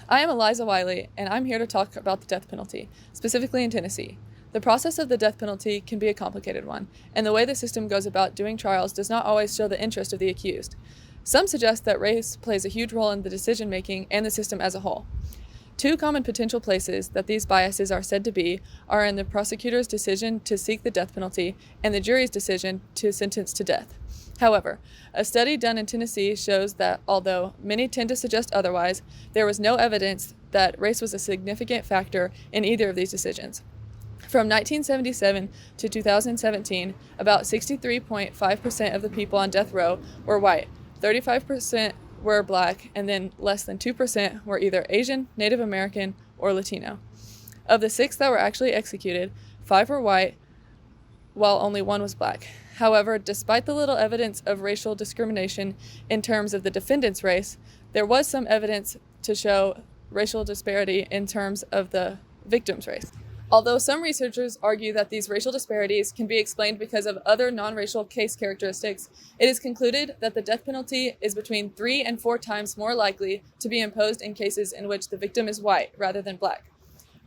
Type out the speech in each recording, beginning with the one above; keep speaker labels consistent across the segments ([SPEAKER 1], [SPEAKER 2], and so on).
[SPEAKER 1] I am Eliza Wiley, and I'm here to talk about the death penalty, specifically in Tennessee. The process of the death penalty can be a complicated one, and the way the system goes about doing trials does not always show the interest of the accused. Some suggest that race plays a huge role in the decision-making and the system as a whole. Two common potential places that these biases are said to be are in the prosecutor's decision to seek the death penalty and the jury's decision to sentence to death. However, a study done in Tennessee shows that although many tend to suggest otherwise, there was no evidence that race was a significant factor in either of these decisions. From 1977 to 2017, about 63.5% of the people on death row were white, 35% were black, and then less than 2% were either Asian, Native American, or Latino. Of the 6 that were actually executed, 5 were white, while only 1 was black. However, despite the little evidence of racial discrimination in terms of the defendant's race, there was some evidence to show racial disparity in terms of the victim's race. Although some researchers argue that these racial disparities can be explained because of other non-racial case characteristics, it is concluded that the death penalty is between 3 and 4 times more likely to be imposed in cases in which the victim is white rather than black.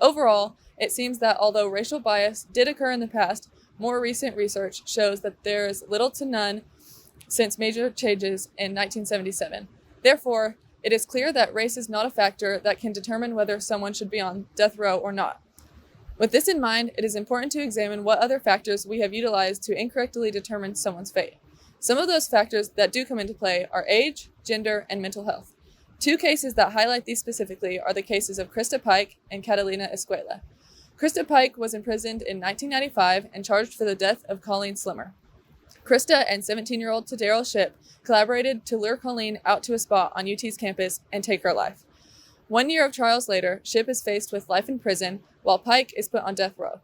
[SPEAKER 1] Overall, it seems that although racial bias did occur in the past, more recent research shows that there is little to none since major changes in 1977. Therefore, it is clear that race is not a factor that can determine whether someone should be on death row or not. With this in mind, it is important to examine what other factors we have utilized to incorrectly determine someone's fate. Some of those factors that do come into play are age, gender, and mental health. 2 cases that highlight these specifically are the cases of Christa Pike and Catalina Esquela. Christa Pike was imprisoned in 1995 and charged for the death of Colleen Slimmer. Christa and 17-year-old Tadaro Shipp collaborated to lure Colleen out to a spot on UT's campus and take her life. 1 year of trials later, Shipp is faced with life in prison, while Pike is put on death row.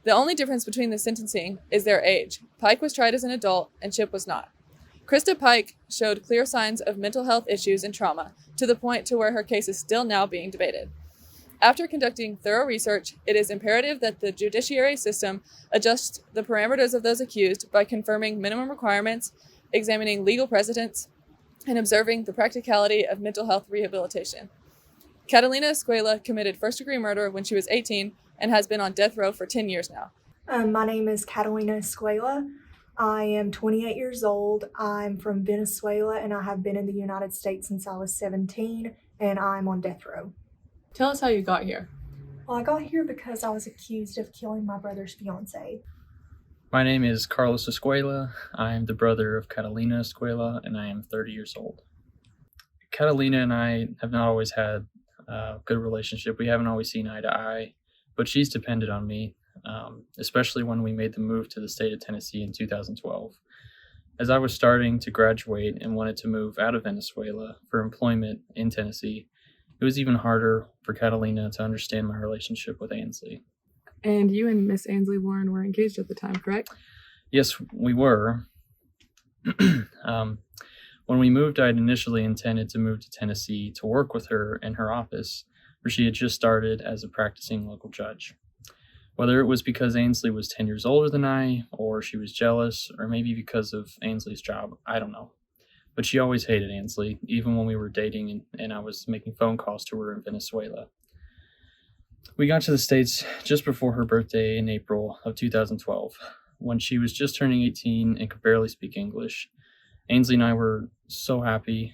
[SPEAKER 1] The only difference between the sentencing is their age. Pike was tried as an adult, and Shipp was not. Christa Pike showed clear signs of mental health issues and trauma, to the point to where her case is still now being debated. After conducting thorough research, it is imperative that the judiciary system adjust the parameters of those accused by confirming minimum requirements, examining legal precedents, and observing the practicality of mental health rehabilitation. Catalina Esquela committed first-degree murder when she was 18 and has been on death row for 10 years now.
[SPEAKER 2] My name is Catalina Esquela. I am 28 years old. I'm from Venezuela, and I have been in the United States since I was 17, and I'm on death row.
[SPEAKER 1] Tell us how you got here.
[SPEAKER 2] Well, I got here because I was accused of killing my brother's fiancée.
[SPEAKER 3] My name is Carlos Esquela. I am the brother of Catalina Esquela, and I am 30 years old. Catalina and I have not always had a good relationship. We haven't always seen eye to eye, but she's depended on me, especially when we made the move to the state of Tennessee in 2012. As I was starting to graduate and wanted to move out of Venezuela for employment in Tennessee, it was even harder for Catalina to understand my relationship with Ainsley.
[SPEAKER 1] And you and Miss Ainsley Warren were engaged at the time, correct?
[SPEAKER 3] Yes, we were. When we moved, I had initially intended to move to Tennessee to work with her in her office, where she had just started as a practicing local judge. Whether it was because Ainsley was 10 years older than I, or she was jealous, or maybe because of Ainsley's job, I don't know. But she always hated Ainsley, even when we were dating and I was making phone calls to her in Venezuela. We got to the States just before her birthday in April of 2012, when she was just turning 18 and could barely speak English. Ainsley and I were so happy,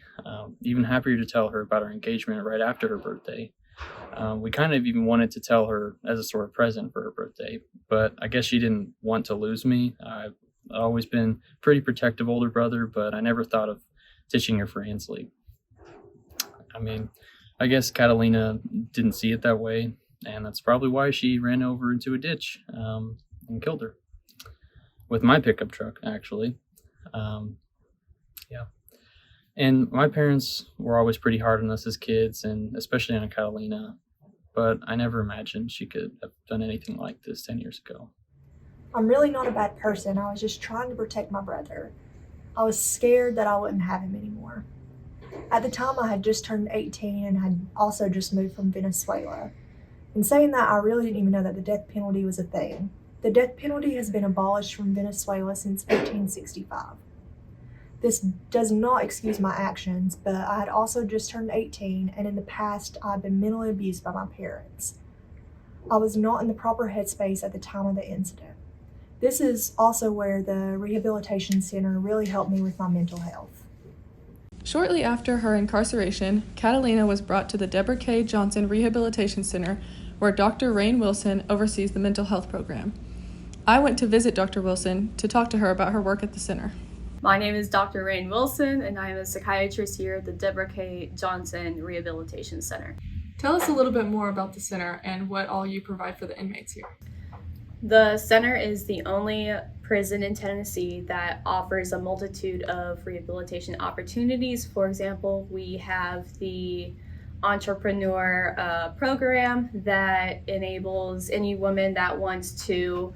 [SPEAKER 3] even happier to tell her about our engagement right after her birthday. We kind of even wanted to tell her as a sort of present for her birthday, but I guess she didn't want to lose me. I've always been a pretty protective older brother, but I never thought of ditching her for Ainsley. I mean, I guess Catalina didn't see it that way, and that's probably why she ran over into a ditch and killed her. With my pickup truck, actually. Yeah. And my parents were always pretty hard on us as kids, and especially on Catalina, but I never imagined she could have done anything like this 10 years ago.
[SPEAKER 2] I'm really not a bad person. I was just trying to protect my brother. I was scared that I wouldn't have him anymore. At the time, I had just turned 18 and had also just moved from Venezuela. In saying that, I really didn't even know that the death penalty was a thing. The death penalty has been abolished from Venezuela since 1865. This does not excuse my actions, but I had also just turned 18, and in the past, I'd been mentally abused by my parents. I was not in the proper headspace at the time of the incident. This is also where the Rehabilitation Center really helped me with my mental health.
[SPEAKER 1] Shortly after her incarceration, Catalina was brought to the Deborah K. Johnson Rehabilitation Center, where Dr. Raine Wilson oversees the mental health program. I went to visit Dr. Wilson to talk to her about her work at the center.
[SPEAKER 4] My name is Dr. Raine Wilson, and I am a psychiatrist here at the Deborah K. Johnson Rehabilitation Center.
[SPEAKER 1] Tell us a little bit more about the center and what all you provide for the inmates here.
[SPEAKER 4] The center is the only prison in Tennessee that offers a multitude of rehabilitation opportunities. For example, we have the entrepreneur program that enables any woman that wants to,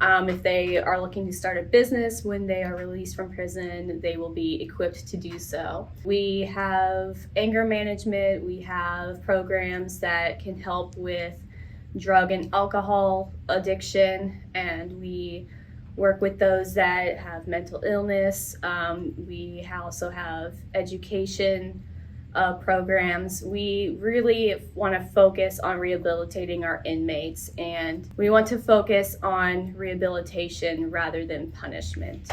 [SPEAKER 4] if they are looking to start a business when they are released from prison, they will be equipped to do so. We have anger management. We have programs that can help with drug and alcohol addiction, and we work with those that have mental illness. We also have education programs. We really want to focus on rehabilitating our inmates, and we want to focus on rehabilitation rather than punishment.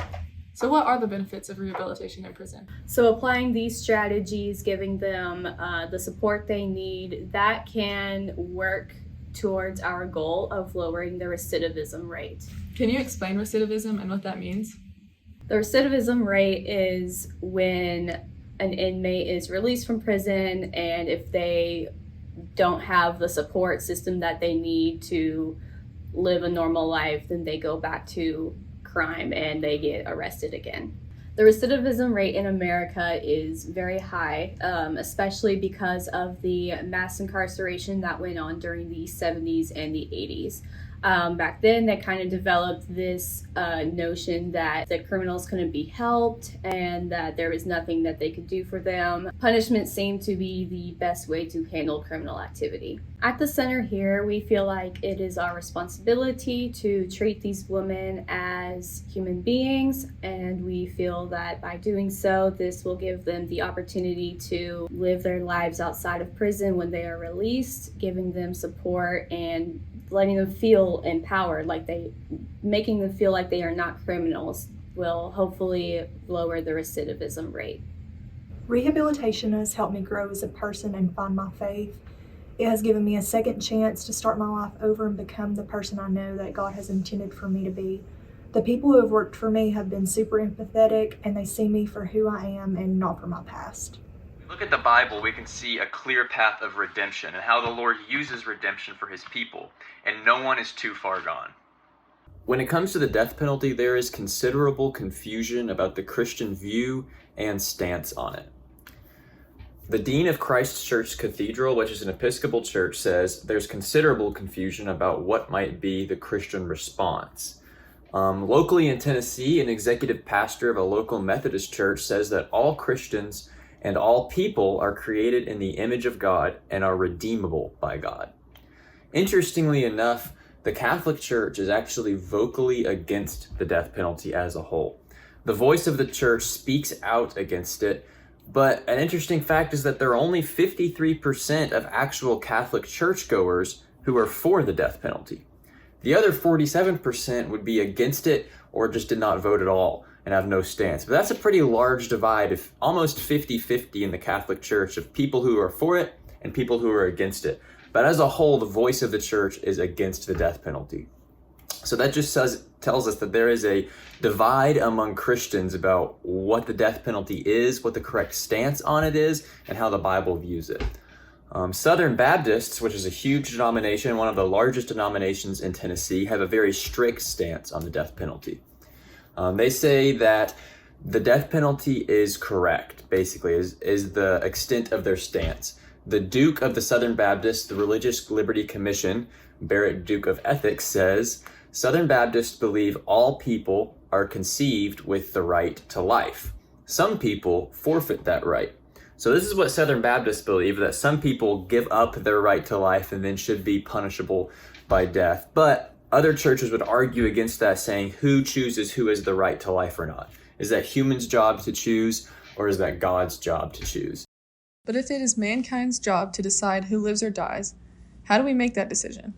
[SPEAKER 1] So what are the benefits of rehabilitation in prison?
[SPEAKER 4] So applying these strategies, giving them the support they need, that can work towards our goal of lowering the recidivism rate.
[SPEAKER 1] Can you explain recidivism and what that means?
[SPEAKER 4] The recidivism rate is when an inmate is released from prison, and if they don't have the support system that they need to live a normal life, then they go back to crime and they get arrested again. The recidivism rate in America is very high, especially because of the mass incarceration that went on during the 70s and the 80s. Back then, they kind of developed this notion that the criminals couldn't be helped and that there was nothing that they could do for them. Punishment seemed to be the best way to handle criminal activity. At the center here, we feel like it is our responsibility to treat these women as human beings, and we feel that by doing so, this will give them the opportunity to live their lives outside of prison when they are released, giving them support and letting them feel empowered, making them feel like they are not criminals will hopefully lower the recidivism rate.
[SPEAKER 2] Rehabilitation has helped me grow as a person and find my faith. It has given me a second chance to start my life over and become the person I know that God has intended for me to be. The people who have worked for me have been super empathetic, and they see me for who I am and not for my past.
[SPEAKER 5] Look at the Bible, we can see a clear path of redemption and how the Lord uses redemption for his people, and no one is too far gone.
[SPEAKER 6] When it comes to the death penalty, there is considerable confusion about the Christian view and stance on it. The Dean of Christ Church Cathedral, which is an Episcopal church, says there's considerable confusion about what might be the Christian response. Locally in Tennessee, an executive pastor of a local Methodist church says that all Christians and all people are created in the image of God and are redeemable by God. Interestingly enough, the Catholic Church is actually vocally against the death penalty as a whole. The voice of the church speaks out against it, but an interesting fact is that there are only 53% of actual Catholic churchgoers who are for the death penalty. The other 47% would be against it or just did not vote at all and have no stance. But that's a pretty large divide, of almost 50-50 in the Catholic Church, of people who are for it and people who are against it. But as a whole, the voice of the church is against the death penalty. So that just tells us that there is a divide among Christians about what the death penalty is, what the correct stance on it is, and how the Bible views it. Southern Baptists, which is a huge denomination, one of the largest denominations in Tennessee, have a very strict stance on the death penalty. They say that the death penalty is correct, basically, is the extent of their stance. The Duke of the Southern Baptists, the Religious Liberty Commission, Barrett Duke of Ethics, says, Southern Baptists believe all people are conceived with the right to life. Some people forfeit that right. So this is what Southern Baptists believe, that some people give up their right to life and then should be punishable by death. But other churches would argue against that, saying who chooses who has the right to life or not. Is that humans' job to choose, or is that God's job to choose?
[SPEAKER 1] But if it is mankind's job to decide who lives or dies, how do we make that decision?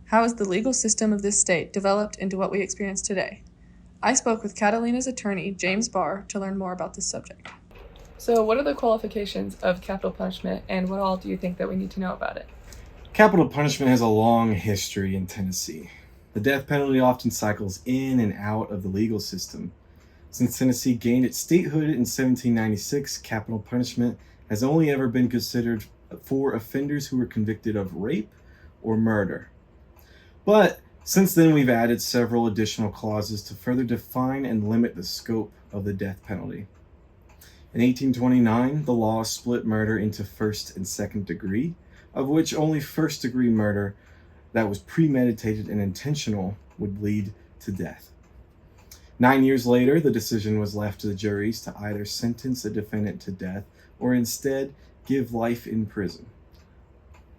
[SPEAKER 1] How is the legal system of this state developed into what we experience today? I spoke with Catalina's attorney, James Barr, to learn more about this subject. So what are the qualifications of capital punishment, and what all do you think that we need to know about it?
[SPEAKER 7] Capital punishment has a long history in Tennessee. The death penalty often cycles in and out of the legal system. Since Tennessee gained its statehood in 1796, capital punishment has only ever been considered for offenders who were convicted of rape or murder. But since then, we've added several additional clauses to further define and limit the scope of the death penalty. In 1829, the law split murder into first and second degree, of which only first degree murder that was premeditated and intentional would lead to death. 9 years later, the decision was left to the juries to either sentence a defendant to death or instead give life in prison.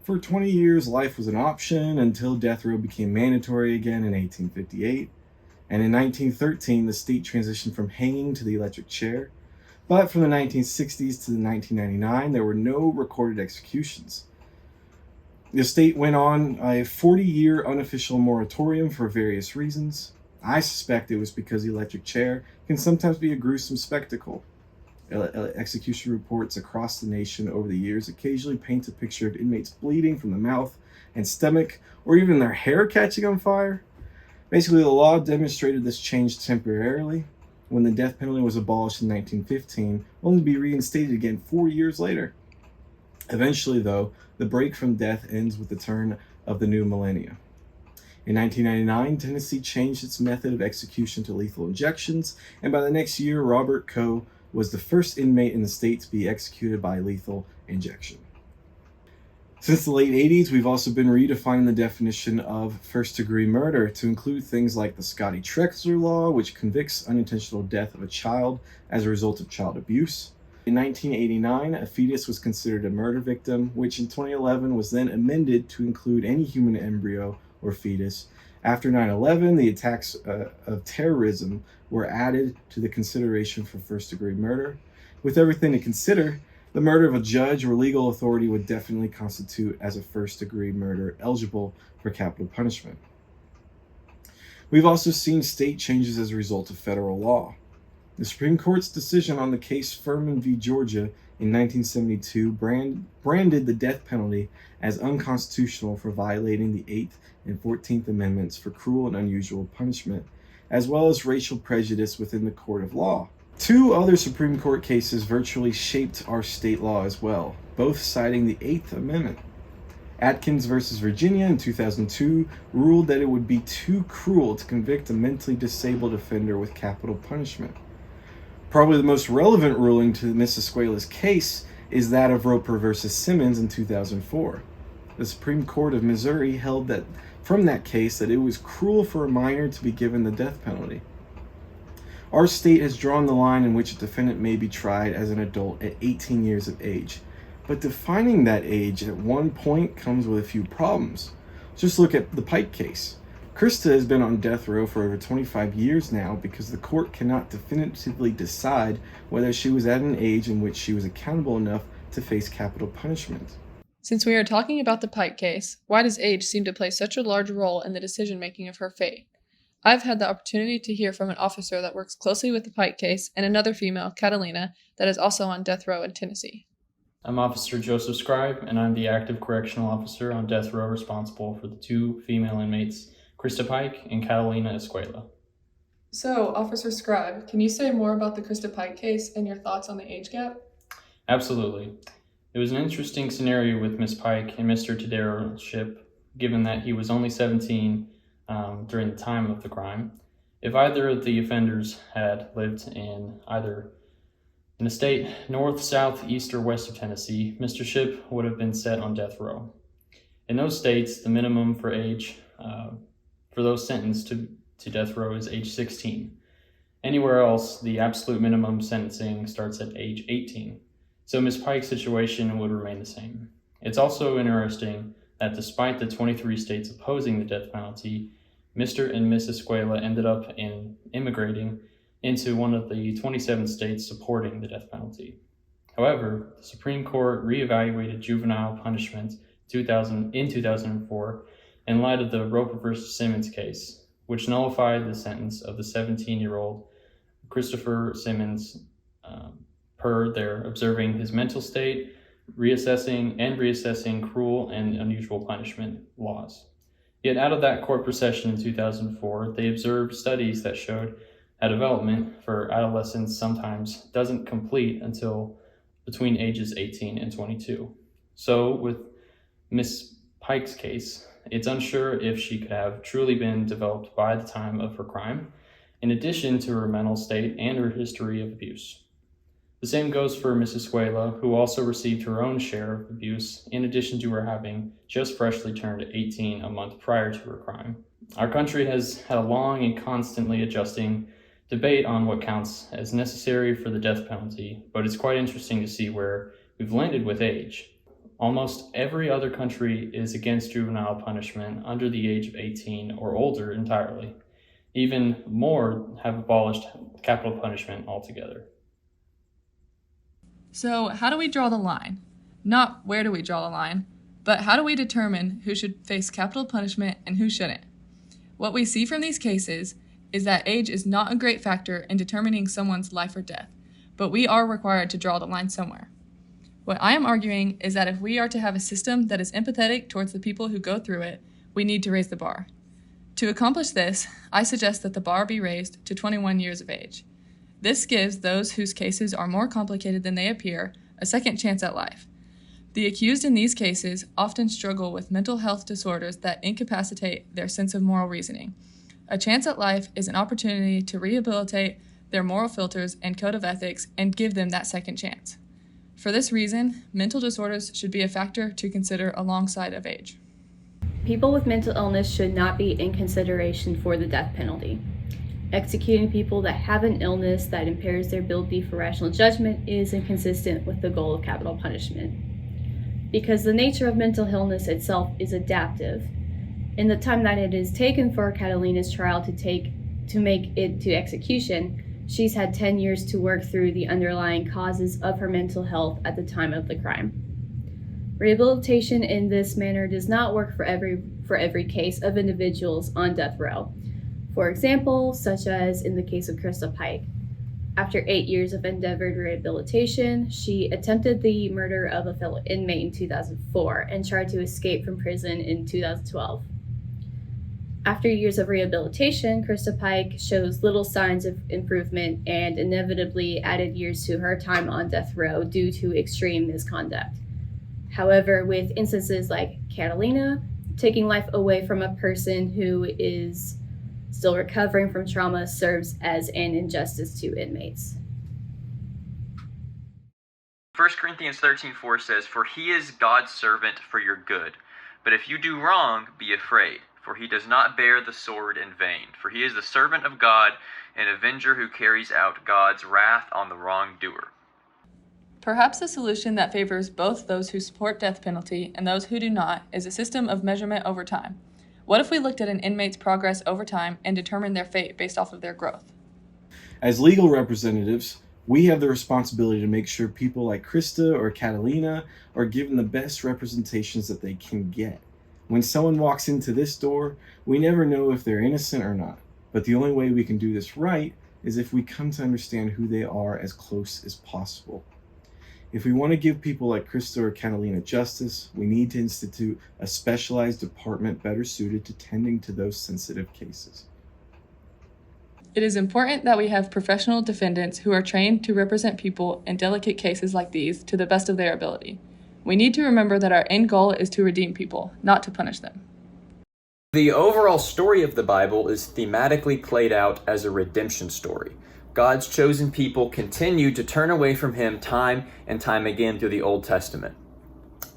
[SPEAKER 7] For 20 years, life was an option until death row became mandatory again in 1858. And in 1913, the state transitioned from hanging to the electric chair. But from the 1960s to the 1999, there were no recorded executions. The state went on a 40-year unofficial moratorium for various reasons. I suspect it was because the electric chair can sometimes be a gruesome spectacle. Execution reports across the nation over the years occasionally paint a picture of inmates bleeding from the mouth and stomach, or even their hair catching on fire. Basically, the law demonstrated this change temporarily when the death penalty was abolished in 1915, only to be reinstated again 4 years later. Eventually, though, the break from death ends with the turn of the new millennium. In 1999, Tennessee changed its method of execution to lethal injections, and by the next year, Robert Coe was the first inmate in the state to be executed by lethal injection. Since the late 80s, we've also been redefining the definition of first-degree murder to include things like the Scotty Trexler law, which convicts unintentional death of a child as a result of child abuse. In 1989, a fetus was considered a murder victim, which in 2011 was then amended to include any human embryo or fetus. After 9/11, the attacks of terrorism were added to the consideration for first-degree murder. With everything to consider, the murder of a judge or legal authority would definitely constitute as a first-degree murder eligible for capital punishment. We've also seen state changes as a result of federal law. The Supreme Court's decision on the case Furman v. Georgia in 1972 branded the death penalty as unconstitutional for violating the 8th and 14th Amendments for cruel and unusual punishment, as well as racial prejudice within the court of law. 2 other Supreme Court cases virtually shaped our state law as well, both citing the 8th Amendment. Atkins versus Virginia in 2002 ruled that it would be too cruel to convict a mentally disabled offender with capital punishment. Probably the most relevant ruling to Miss Esquela's case is that of Roper versus Simmons in 2004. The Supreme Court of Missouri held that from that case that it was cruel for a minor to be given the death penalty. Our state has drawn the line in which a defendant may be tried as an adult at 18 years of age, but defining that age at one point comes with a few problems. Just look at the Pike case. Christa has been on death row for over 25 years now because the court cannot definitively decide whether she was at an age in which she was accountable enough to face capital punishment.
[SPEAKER 1] Since we are talking about the Pike case, why does age seem to play such a large role in the decision-making of her fate? I've had the opportunity to hear from an officer that works closely with the Pike case and another female, Catalina, that is also on death row in Tennessee.
[SPEAKER 3] I'm Officer Joseph Scribe, and I'm the active correctional officer on death row responsible for the 2 female inmates, Christa Pike and Catalina Esquela.
[SPEAKER 1] So, Officer Scribe, can you say more about the Christa Pike case and your thoughts on the age gap?
[SPEAKER 3] Absolutely. It was an interesting scenario with Miss Pike and Mr. Tadero's ship, given that he was only 17 during the time of the crime. If either of the offenders had lived in the state north, south, east, or west of Tennessee, Mr. Ship would have been set on death row. In those states, the minimum for age for those sentenced to death row is age 16. Anywhere else, the absolute minimum sentencing starts at age 18. So Ms. Pike's situation would remain the same. It's also interesting that despite the 23 states opposing the death penalty, Mr. and Mrs. Esquela ended up immigrating into one of the 27 states supporting the death penalty. However, the Supreme Court reevaluated juvenile punishment in 2004 in light of the Roper versus Simmons case, which nullified the sentence of the 17-year-old Christopher Simmons per their observing his mental state, reassessing cruel and unusual punishment laws. Yet out of that court procession in 2004, they observed studies that showed how development for adolescents sometimes doesn't complete until between ages 18 and 22. So with Miss Pike's case, it's unsure if she could have truly been developed by the time of her crime, in addition to her mental state and her history of abuse. The same goes for Mrs. Esquela, who also received her own share of abuse, in addition to her having just freshly turned 18 a month prior to her crime. Our country has had a long and constantly adjusting debate on what counts as necessary for the death penalty, but it's quite interesting to see where we've landed with age. Almost every other country is against juvenile punishment under the age of 18 or older entirely. Even more have abolished capital punishment altogether.
[SPEAKER 1] So, how do we draw the line? Not where do we draw the line, but how do we determine who should face capital punishment and who shouldn't? What we see from these cases is that age is not a great factor in determining someone's life or death, but we are required to draw the line somewhere. What I am arguing is that if we are to have a system that is empathetic towards the people who go through it, we need to raise the bar. To accomplish this, I suggest that the bar be raised to 21 years of age. This gives those whose cases are more complicated than they appear a second chance at life. The accused in these cases often struggle with mental health disorders that incapacitate their sense of moral reasoning. A chance at life is an opportunity to rehabilitate their moral filters and code of ethics and give them that second chance. For this reason, mental disorders should be a factor to consider alongside of age.
[SPEAKER 4] People with mental illness should not be in consideration for the death penalty. Executing people that have an illness that impairs their ability for rational judgment is inconsistent with the goal of capital punishment. Because the nature of mental illness itself is adaptive, in the time that it is taken for Catalina's trial to make it to execution, she's had 10 years to work through the underlying causes of her mental health at the time of the crime. Rehabilitation in this manner does not work for every case of individuals on death row. For example, such as in the case of Christa Pike. After 8 years of endeavored rehabilitation, she attempted the murder of a fellow inmate in 2004 and tried to escape from prison in 2012. After years of rehabilitation, Christa Pike shows little signs of improvement and inevitably added years to her time on death row due to extreme misconduct. However, with instances like Catalina, taking life away from a person who is still recovering from trauma serves as an injustice to inmates.
[SPEAKER 5] 1 Corinthians 13:4 says, "For he is God's servant for your good. But if you do wrong, be afraid, for he does not bear the sword in vain. For he is the servant of God, an avenger who carries out God's wrath on the wrongdoer."
[SPEAKER 1] Perhaps a solution that favors both those who support death penalty and those who do not is a system of measurement over time. What if we looked at an inmate's progress over time and determined their fate based off of their growth?
[SPEAKER 7] As legal representatives, we have the responsibility to make sure people like Christa or Catalina are given the best representations that they can get. When someone walks into this door, we never know if they're innocent or not. But the only way we can do this right is if we come to understand who they are as close as possible. If we want to give people like Christa or Catalina justice, we need to institute a specialized department better suited to tending to those sensitive cases.
[SPEAKER 1] It is important that we have professional defendants who are trained to represent people in delicate cases like these to the best of their ability. We need to remember that our end goal is to redeem people, not to punish them.
[SPEAKER 6] The overall story of the Bible is thematically played out as a redemption story. God's chosen people continue to turn away from him time and time again through the Old Testament.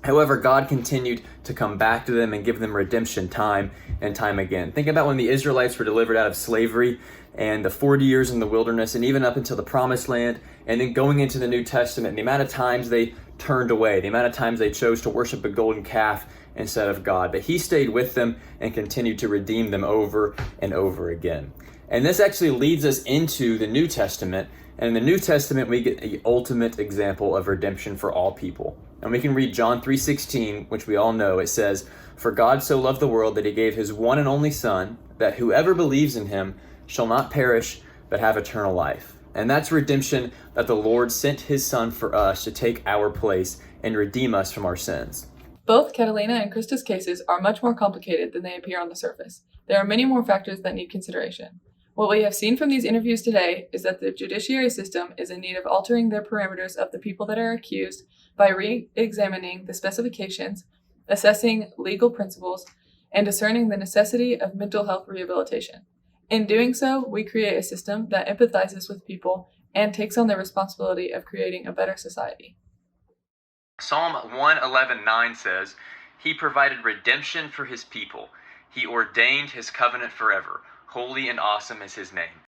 [SPEAKER 6] However, God continued to come back to them and give them redemption time and time again. Think about when the Israelites were delivered out of slavery and the 40 years in the wilderness and even up until the Promised Land, and then going into the New Testament, the amount of times they turned away, the amount of times they chose to worship a golden calf instead of God. But he stayed with them and continued to redeem them over and over again. And this actually leads us into the New Testament. And in the New Testament, we get the ultimate example of redemption for all people. And we can read John 3:16, which we all know. It says, "For God so loved the world that he gave his one and only Son, that whoever believes in him shall not perish, but have eternal life." And that's redemption, that the Lord sent his Son for us to take our place and redeem us from our sins.
[SPEAKER 1] Both Catalina and Christa's cases are much more complicated than they appear on the surface. There are many more factors that need consideration. What we have seen from these interviews today is that the judiciary system is in need of altering their parameters of the people that are accused by re-examining the specifications, assessing legal principles, and discerning the necessity of mental health rehabilitation. In doing so, we create a system that empathizes with people and takes on the responsibility of creating a better society.
[SPEAKER 5] Psalm 111:9 says, "He provided redemption for his people. He ordained his covenant forever. Holy and awesome is his name."